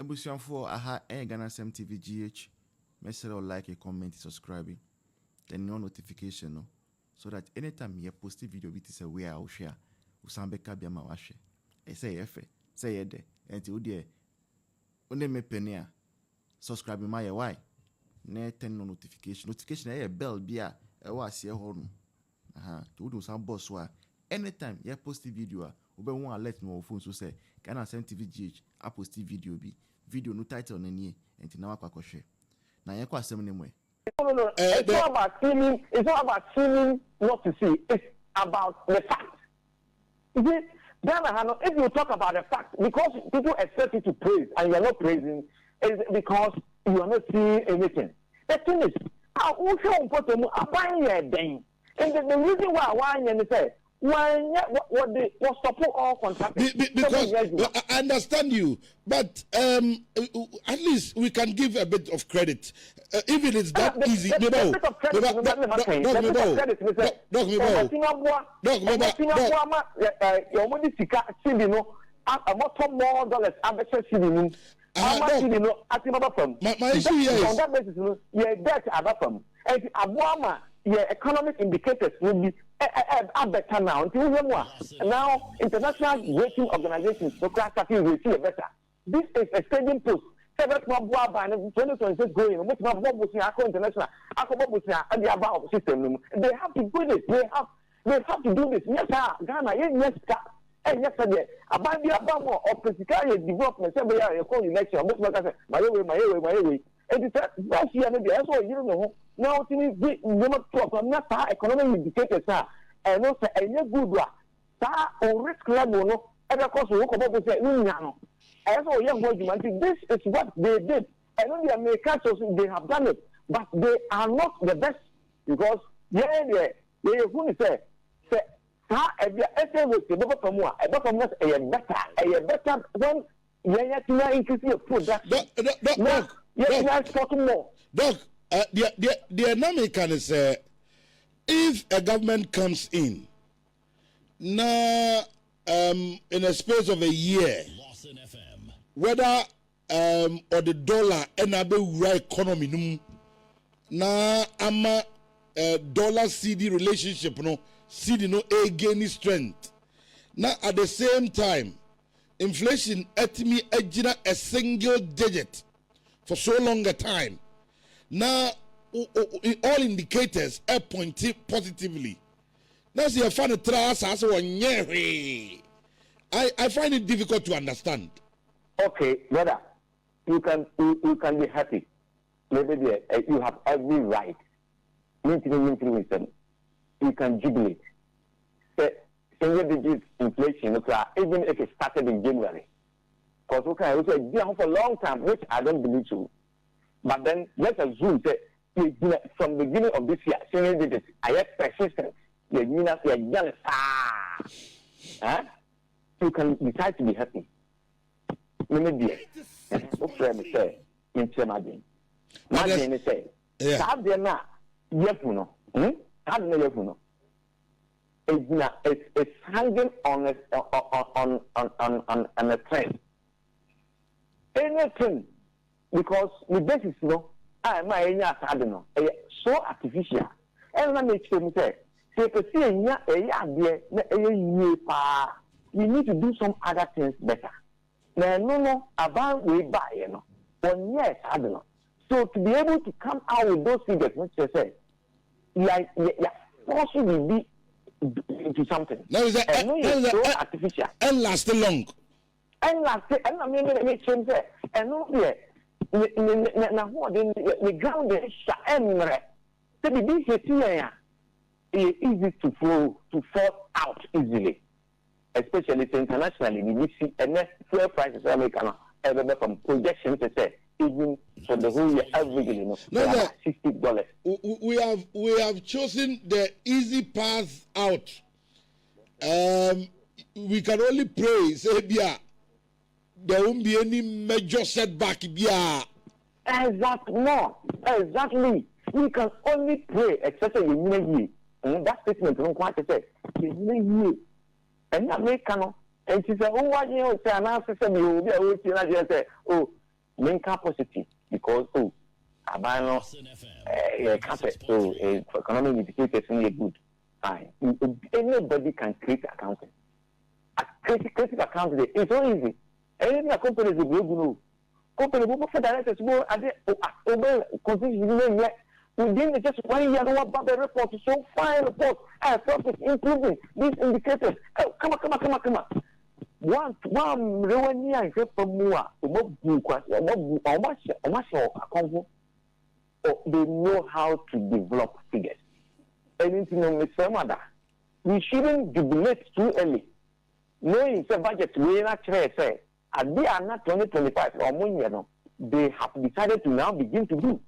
Ebusian for aha Ghana TV GH. Make like, a comment, subscribe, then no notification no. So that anytime you post a video, it is a way I'll share. Usambeka be ma washe. Say efe, say yede. Enti udie. Only me penia. Subscribe my why. Ne turn no notification. Notification a bell bia. Ewa see honu. Aha. To do some boss wa. Anytime you post a video, ube won't alert no phone so say Ghana TV GH. I post a video be. Video no title nenye. Enti na wakwa share. Na yeko asem ne mwe. No. It's not about seeming. It's not about seeming not to see. It's about the fact. You see, if you talk about the fact, because people expect you to praise and you are not praising, it's because you are not seeing anything. The thing is, and the reason why I say what support all contractors. Because I understand you, but at least we can give a bit of credit. If it is that easy, my issue here is on that basis, your debt are your economic indicators will be better now. Now, international rating organizations, so class will see better. This is a staging post. 2026 going. International, and the above system. They have to do this. They have to do this. Yes, sir. Ghana, yes, sir. And yesterday, about the Abamo or Pesicari development, every year you call election, my way. And it's last year, maybe that's what you know. Now, never talk on that economic indicators, sir. And also, a good one. Sir, or risk level, and of course, we walk about the Union. As all young boys, this is what they did. And only the Americans, they have done it. But they are not the best because, they say, if essay was the better from what, a better when you are increasing your production. Doc, the American is if a government comes in now in a space of a year, whether or the dollar and a economy na ama dollar CD relationship no CD no gain strength. Now at the same time, inflation at me a single digit for so long a time. Now all indicators are pointing positively. Now see a funny trust as one I find it difficult to understand. Okay, brother, you can be happy. Maybe you have every right. You can jubilate. Single digit inflation, even if it started in January. Because we can also be for a long time, which I don't believe so. But then let's assume that from the beginning of this year, single digits, I have persistent. You can decide to be happy. Maybe Imagine say, it's hanging on a trend. Anything because the basis so artificial. And let me say, you need to do some other things better. No, about we buy, 1 year, I don't know. So to be able to come out with those figures, which you say, forcing be into something. No, is that artificial and last long. And last, and I mean, make sense. And no, the ground is to be this easy to fall out easily, especially internationally. We see and fuel prices American from projections to say even for the whole year average, $60. We have chosen the easy path out. We can only pray, say, there won't be any major setback. Exactly. We can only pray, except in that statement, don't quite say, and that make and she said, oh, what you say, and I said, you will be able to say, oh, main positive because abano carpet so economic indicators are good. Fine. Anybody can create accounting. A creative accounting is so easy. Any company is global. Company will for directors will continue within just 1 year. No about the report so fine report. Profit improving these indicators. Come on. One revenue is from more. They know how to develop figures. We shouldn't jubilate too early. Knowing the budget we actually say, at the end of 2025 or 1 year, they have decided to now begin to do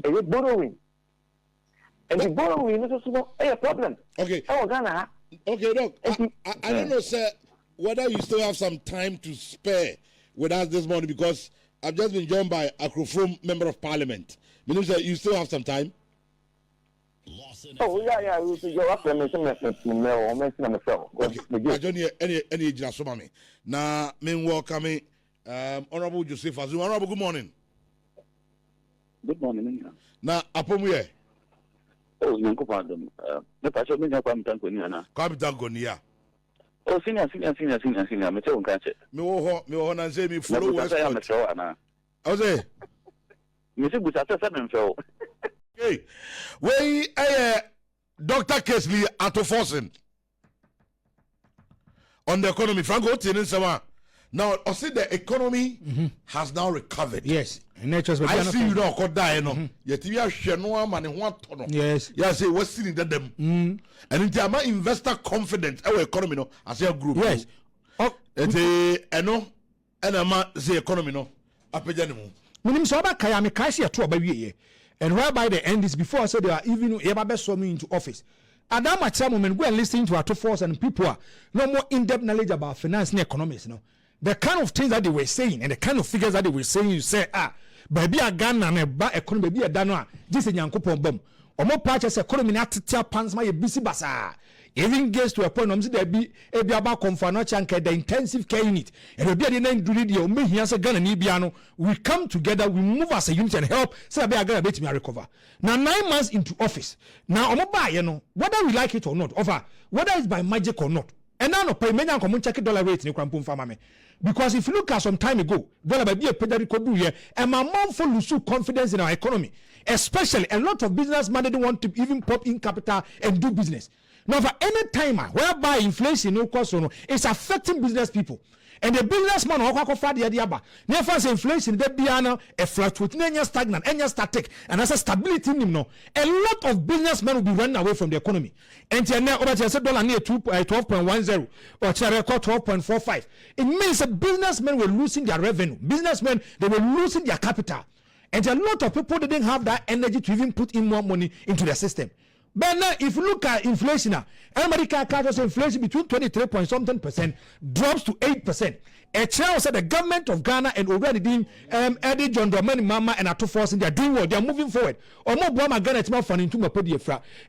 a borrowing. And the borrowing is also a problem. Okay. Okay, look, I don't know, sir, whether you still have some time to spare with us this morning because I've just been joined by a Krofrom Member of Parliament. Minister, you still have some time? Oh, yeah. You're up to mention myself. Any Jasomami. Now, welcome, Honorable Joseph Azuma. Honorable, good morning. Good morning. Now, Apomuye. Oh, you go pardon. The passion means I'm Tankonia. Capital Gonia. Oh, senior. Me tell catch it. Me ho say me follow West. Ose. Me say buta 7 fell. Hey, we Dr. Kesley Atoforsen on the economy. Franco Tininsawa. Now, I see the economy has now recovered. Yes. I see you know, die no. Yet you are Shanoa man want to know. Yes. Yes, what's sitting them. And in the investor confidence, our economy no, as a group. Yes. Oh, no, and the economy no. Apejanimu. Minim so ba kaya me kai se to obawie. And whereby the end is before I said they are even able to me into office. At that much moment, go and listen to our two force and people are no more in-depth knowledge about finance and economics. No, the kind of things that they were saying and the kind of figures that they were saying, you say, baby, I got and a economy, baby, I don't this is young couple bomb. Or more patches economy not to tell pants my busy basa. Even gets to a point of there be about conference the intensive care unit and be a name do the me here as a gun and Ibiano. We come together, we move as a unit and help so I got a bit me recover. Now 9 months into office. Now I'm buy, whether we like it or not, over whether it's by magic or not. And now no pay many common check dollar rate in Krampum farmer. Because if you look at some time ago, dollar be a pedarical do here, and my mom for lose confidence in our economy. Especially a lot of businessmen didn't want to even pop in capital and do business. Now, for any timer whereby inflation no cost no, it's affecting business people. And the businessman who go for the idea, never say inflation they be a fluctuate, any stagnant, any static, and as a stability in him no. A lot of businessmen will be running away from the economy. And now over to dollar near 12.10 or to record 12.45. It means that businessmen were losing their revenue. Businessmen they were losing their capital. And a lot of people didn't have that energy to even put in more money into the system. But now, if you look at inflation, everybody can calculate inflation between 23% drops to 8%. A chair said the government of Ghana and already doing Eddie John Dramani Mahama and Ato Force, they are doing well. They are moving forward. Or more Brahma Ghana it's more fun into my podium.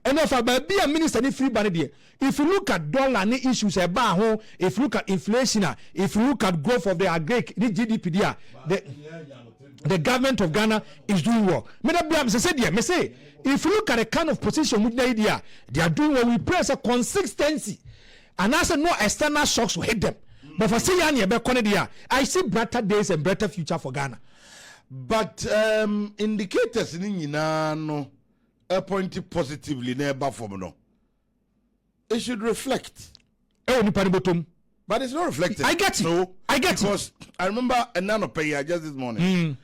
And if I be a minister in free banner, if you look at dollar issues, if you look at inflation, if you look at growth of the agric, the GDP, the government of Ghana is doing well. If you look at the kind of position with the idea, they are doing well. We press a consistency, and as no external shocks will hit them. But for say I see brighter days and brighter future for Ghana. But indicators in no pointed positively never for no. It should reflect. But it's not reflected. I get it. No, I get it. Because I remember a nano payer just this morning.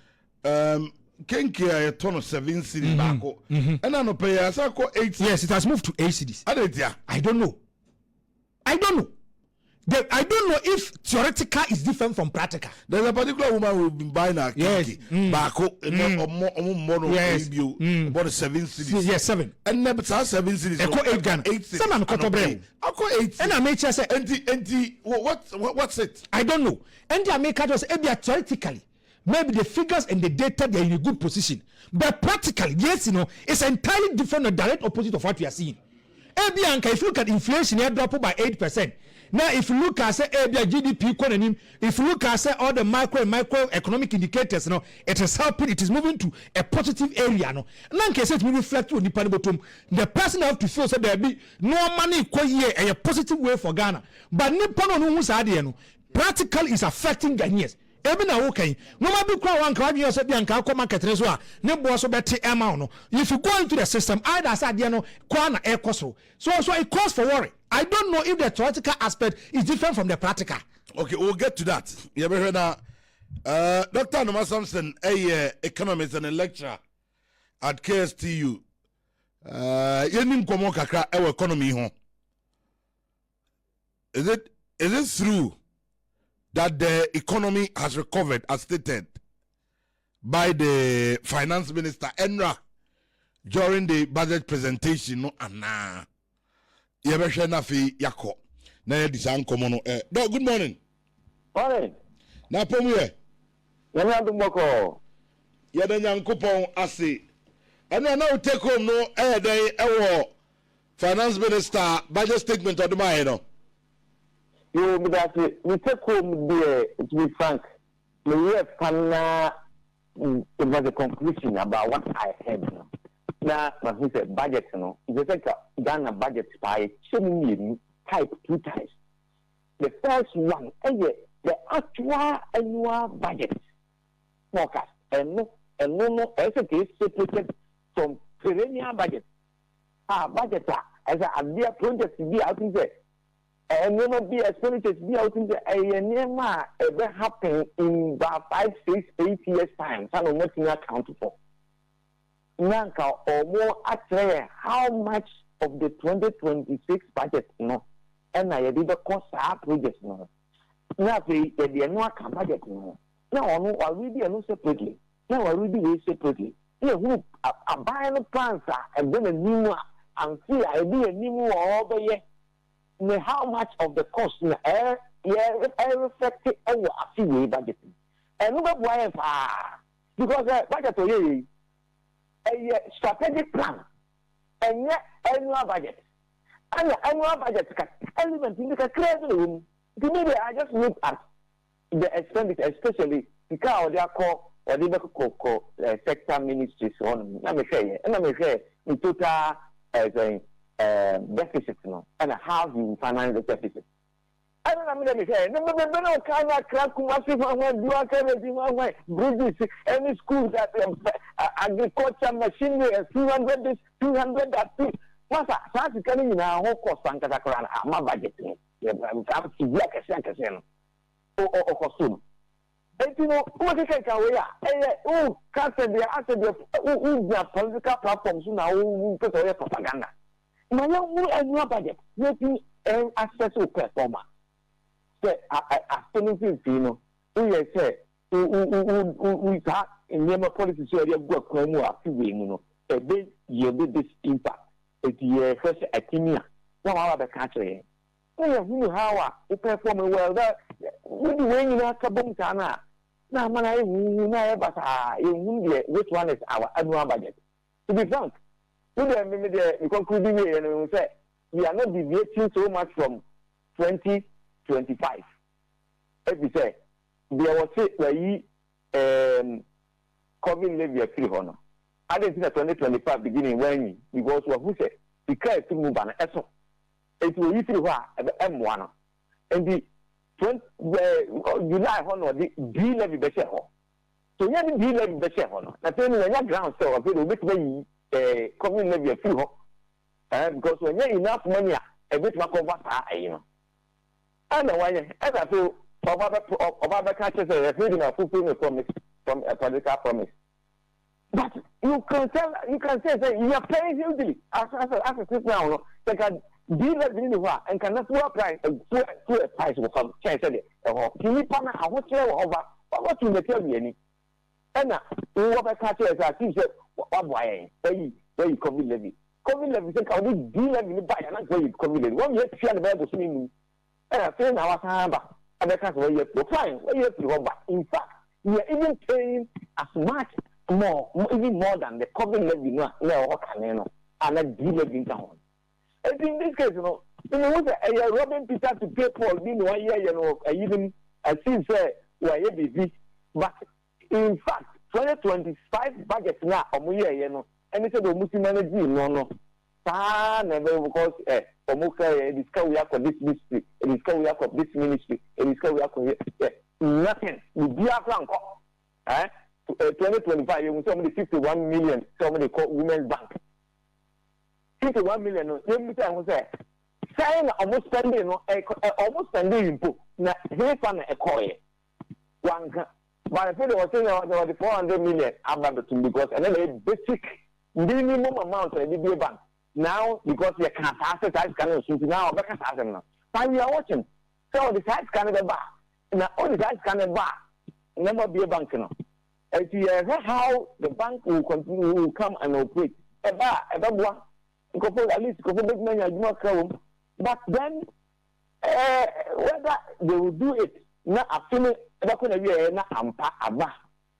Kenke a ton of 7 cities back. And nano payer so 8. Yes, it has moved to 8 cities. I don't know. I don't know if theoretical is different from practical. There's a particular woman who's been buying a kenke back about 7 cities. Yes, 7. And never 7 cities. I call 8 Ghana. 8 cities. Some I call 8. And I make sure say what's it? I don't know. And I make just theoretically. Maybe the figures and the data they are in a good position. But practically, yes, it's entirely different or direct opposite of what we are seeing. If you look at inflation, it dropped by 8%. Now, if you look at say GDP economy, if you look at say all the micro economic indicators, no, it is helping. It is moving to a positive area. No, now case it will reflect on the bottom. The person have to feel so there be no money a positive way for Ghana. But Nippon no who's no practical is affecting Ghanaians. Even now, okay. No matter one crowd, you said, Bianca, come market as well. No boss of better amount. If you go into the system, either said, you know, Kwana air cost. So it calls for worry. I don't know if the theoretical aspect is different from the practical. Okay, we'll get to that. You ever heard Dr. Noma Sampson, economist and a lecturer at KSTU. Yenim komo kakra our economy home. Is it true that the economy has recovered as stated by the finance minister Enra during the budget presentation? No, Anna. Yebeshe na fi yako. Na ye disan komono. Dog, good morning. Morning. Na pomu ye. Yanya dumoko. Yeda nyankopon ase. Eno na u take home no dey ewo finance minister budget statement oduma no. You we take home there, to be frank. We have it was a conclusion about what I heard. Now, he said budget, you know, if you take Ghana budget by type 2 times. The first one, the actual annual budget forecast, and no, as it is separated from perennial budget. Budget, as a idea project to be out in there. And never be expenditures be out in the never ever happen in about 5, 6, 8 years time. So I'm not accountable. Nanka or more actually how much of the 2026 budget no, and I did the cost our projects no. Now the annual budget no. Now I read the separately. Now I read the separately. You know, a buying plans and then a new one and see I do a new one all the year. How much of the cost in the air reflected our affiliate budget. And look why because budget is a strategic plan and yet annual budget. And the annual budget element in the clear room. To me, I just look at the expenditure, especially because they are called or they call sector ministries on. Let me say, in total deficit, no, and how you finance the deficit. I don't know. No, kind of crack bridges, any school that agriculture machinery, 200 that thing. What's that? Coming in our whole cost and my budget. I'm black as or costume. And you know, what you can carry out? Can't say the political platforms now who put away propaganda. My annual budget, making access to performer. Say, I still think, you know, we say, we got in the policy, so you have got more, you know, a big, you did this impact. It's your first academia. No other country. You how you perform well there. When you are Kabungana, now, man, I know, but which one is our annual budget? To be frank. We concluding and we say we are not deviating so much from 2025. As we say, there was COVID levy a free honor. I didn't see 2025 beginning when because who said the car to move on a so it will eat M1 and the July honor the D levy better. So you have the D levy better honor. That's when you're ground so a bit of coming maybe a few because when you have enough money, a bit more cover, you know. I know why, as I feel, other catches are refusing a fulfilling a promise from a political promise. But you can say that you are paying hugely as a system now, they can deal with the and cannot swap price to a price of some change. Or Kilipana, I will tell over what you may tell me. And what I catch as I think why where you come levy. Come levy say can we deal levy buy and where you come levy. When you see the Bible saying and I say now samba and the where you fine where you but in fact we are even paying as much more even more than the COVID levy now and a deal levy down. And in this case, you know, You know what? Robin Peter to pay Paul being 1 year, you know, even I see say why busy. But in fact, 2025 budget now, you know, and it's a Muslim energy, no. Never because Omuka discover we have for this ministry, discover we have for this ministry, discover we have for nothing. We be a plan. 2025, you will tell me 51 million, somebody called Women's Bank. 51 million, let me tell you, saying almost spending, almost spending, now, here's a coin. One, but I feel they were saying there was 400 million about the because another basic minimum amount of the bank. Now, because you can't pass the size scanner, now, but can't pass them now. While we are watching, so the size scanner bar, now all the size scanner bar, never be a bank now. As you hear how the bank will continue, will come and operate. A bar, one, at least, big money, I do not come. But then, whether they will do it, now, I feel not going to be an ampa,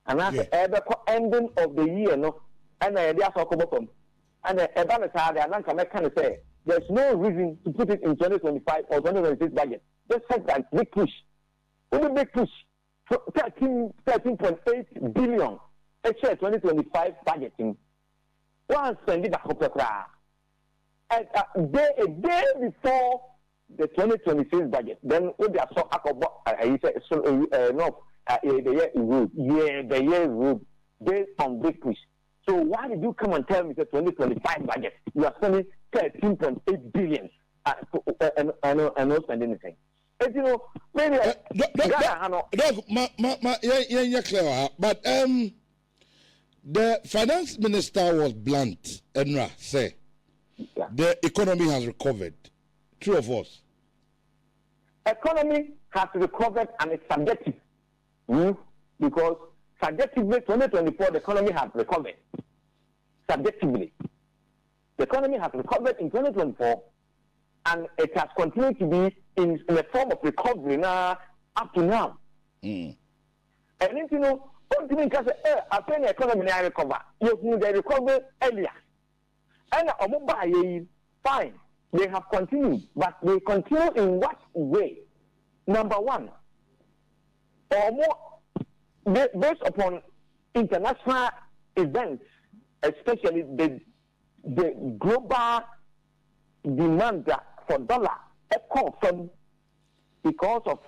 and that's the ending of the year, no, and they are talking about them. And a balance hard, and I can say there's no reason to put it in 2025 or 2026 budget. Just like that big push. Only big push. 13.8 billion. Actually, 2025 budgeting. One spending the Hopra. And a day before the 2026 budget, then when they are so the year road based on big push. So why did you come and tell me the 2025 budget? You are spending 13.8 billion and not spending anything. And you know, maybe but the finance minister was blunt. Enra say the economy has recovered. True or false? Economy has recovered and it's subjective. Because subjectively, 2024, the economy has recovered. Subjectively, the economy has recovered in 2024, and it has continued to be in a form of recovery now up to now. And if you know, what do you mean? Because I think the economy now recover. You know, they recovered earlier, and fine, they have continued, but they continue in what way? Number one, or more. Based upon international events, especially the global demand for dollar, from because of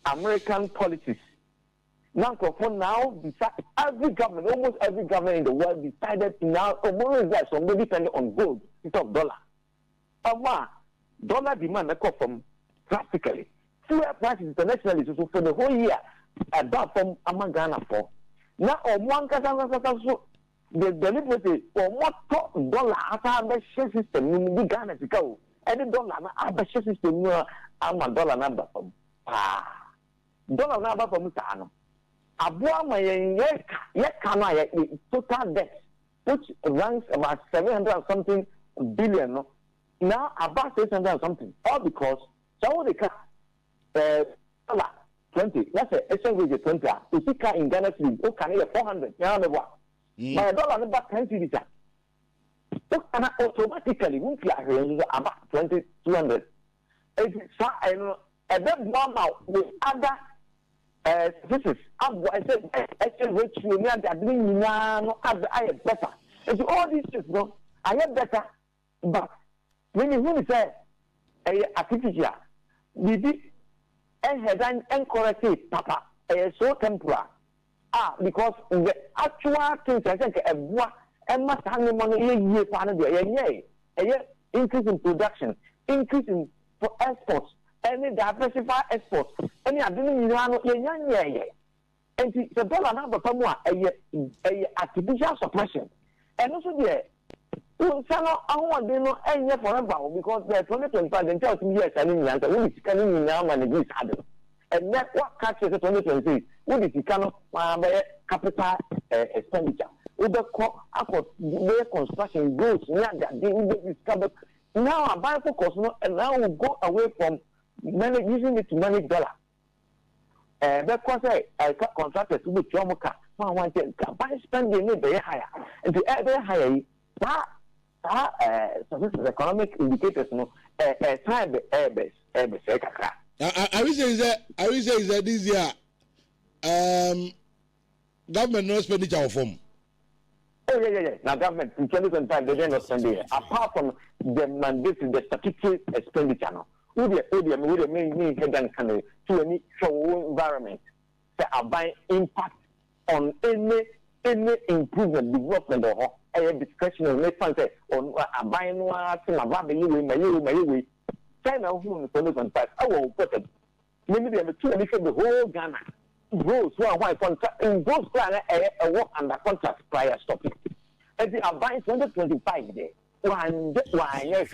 American policies. Now, every government, almost every government in the world decided now, almost that some depending on gold instead of dollar. Dollar demand from drastically. Fuel prices internationally, so for the whole year. About from Amagana for now, on one so the delivery or what dollar after the share system in the Ghana to go. Any dollar after share system, I'm a dollar number from dollar number from Sano. Abua my yet total debt, which ranks about 700 something billion. Now about 600 something, all because so they can dollar. 20. Let's say exchange rate 20. You see car in Ghana city, you can get 400. Now the what? My dollar number 10 cities. You can automatically move about 20, 200. It's a bit more now with other services. I said exchange rate you know that doing now I have better. And all these things, no, I have better. But when you say artificial, and had incorrect papa, so temporary. Because the actual things I think and must have money increase in production, increase in for exports, any diversify exports, any additional and the dollar number from a artificial suppression. And also there. I want to know any forever because the 2025 and tells me yes, I mean, we is coming now and this other. And that what catches the 2026, what is the kind of capital expenditure? With the construction goes near that they will discover. Now, I buy for cost and now we go away from using it to manage dollar. Because I contracted to be Jomoka, I want to buy spending it very higher. And to add very higher, that economic indicators, no, time airbase kakra. I will say that this year government no expenditure of form. Oh yeah. Now government in 2025 they didn't spend it. Apart from the mandate, the statutory expenditure now. Who the main head and can to any show environment that are by impact on any improvement, development or a discretionary make fund on a buying one my way. China who in 2025 I will put it. Maybe they have the whole Ghana. Those who are white contract in those plan a work under contract prior stopping. And they are buying 2025 day. One year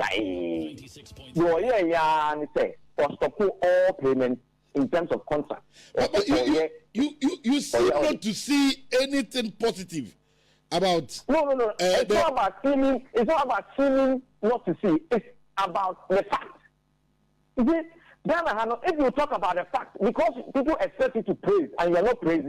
say or stop all payments in terms of contract. But you seem not to see anything positive about. No. It's not about seeming. It's not about seeming not to see. It's about the fact. If you talk about the fact, because people expect you to praise and you're not praising.